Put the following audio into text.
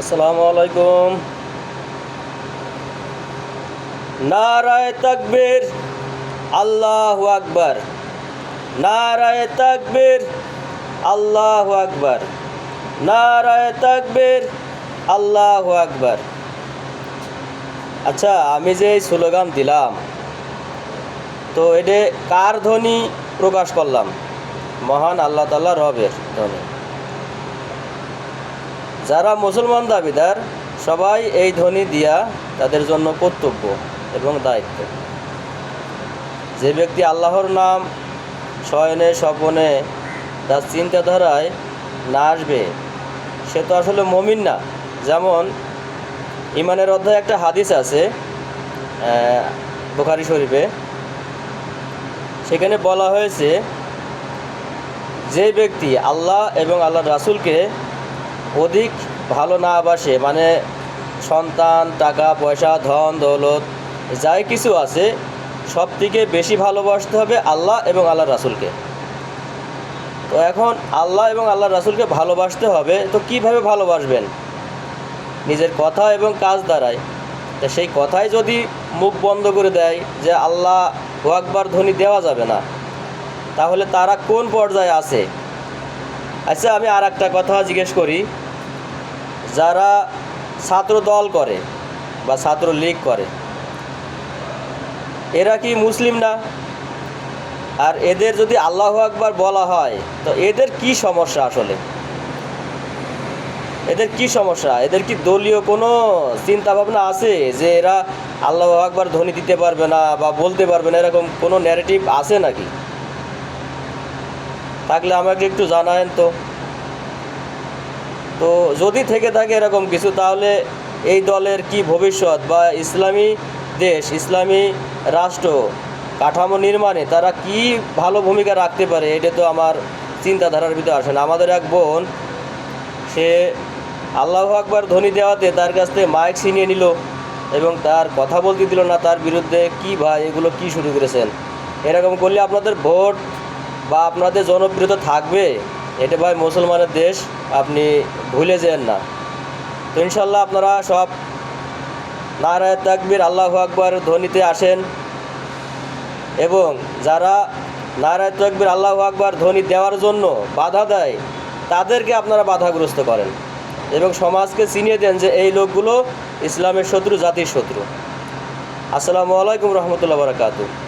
আসসালামু আলাইকুম। নারায়ে তাকবীর, আল্লাহু আকবার। নারায়ে তাকবীর, আল্লাহু আকবার। নারায়ে তাকবীর, আল্লাহু আকবার। আচ্ছা, আমি যে স্লোগান দিলাম, তো এটা কার ধ্বনি প্রকাশ করলাম? মহান আল্লাহ তাআলা রবের ধ্বনি। যারা মুসলমান দাবিদার সবাই এই ধ্বনি দিয়া তাদের জন্য কর্তব্য এবং দায়িত্ব। যে ব্যক্তি আল্লাহর নাম শয়নে স্বপনে তার চিন্তাধারায় না আসবে, সে তো আসলে মুমিন না। যেমন ইমানের অধ্যায়ে একটা হাদিস আছে বুখারী শরীফে, সেখানে বলা হয়েছে যে ব্যক্তি আল্লাহ এবং আল্লাহর রাসূলকে অধিক ভালো না বাসে, মানে সন্তান, টাকা পয়সা, ধন দৌলত যাই কিছু আছে, সব থেকে বেশি ভালোবাসতে হবে আল্লাহ এবং আল্লাহর রাসূলকে। তো এখন আল্লাহ এবং আল্লাহর রাসূলকে ভালোবাসতে হবে, তো কিভাবে ভালোবাসবেন? নিজের কথা এবং কাজ দ্বারাই। তো সেই কথাই যদি মুখ বন্ধ করে দেয় যে আল্লাহু আকবার ধ্বনি দেওয়া যাবে না, তাহলে তারা কোন পর্যায়ে আছে? আচ্ছা, আমি আর একটা কথা জিজ্ঞেস করি, যারা ছাত্র দল করে বা ছাত্র লীগ করে, এরা কি মুসলিম না? আর এদের যদি আল্লাহু আকবার বলা হয়, তো এদের কি সমস্যা? আসলে এদের কি সমস্যা? এদের কি দলীয় কোনো চিন্তা ভাবনা আছে যে এরা আল্লাহু আকবার ধ্বনি দিতে পারবে না বা বলতে পারবে না, এরকম কোনো ন্যারেটিভ আছে নাকি? থাকলে আমাকে একটু জানায়েন। তো যদি থেকে থাকে এরকম কিছু, তাহলে এই দলের কি ভবিষ্যৎ? বা ইসলামী দেশ, ইসলামী রাষ্ট্র কাঠামো নির্মাণে তারা কি ভালো ভূমিকা রাখতে পারে, এটা তো আমার চিন্তাধারার ভিতরে আসে না। আমাদের এক বোন, সে আল্লাহু আকবার ধ্বনি দেওয়াতে তার কাছ থেকে মাইক ছিনিয়ে নিল এবং তার কথা বলতে দিল না। তার বিরুদ্ধে কি ভাই, এগুলো কি শুরু করেছেন? এরকম করলে আপনাদের ভোট বা আপনাদের জনপ্রিয়তা থাকবে? এটা ভাই মুসলমানের দেশ, আপনি ভুলে যেন না। তো ইনশাল্লাহ আপনারা সব নারায়ে তাকবীর, আল্লাহু আকবার ধ্বনিতে আসেন, এবং যারা নারায়ে তাকবীর, আল্লাহু আকবার ধ্বনি দেওয়ার জন্য বাধা দেয়, তাদেরকে আপনারা বাধাগ্রস্ত করেন এবং সমাজকে চিনিয়ে দেন যে এই লোকগুলো ইসলামের শত্রু, জাতির শত্রু। আসসালামু আলাইকুম রহমতুল্লাহ বারাকাতুহু।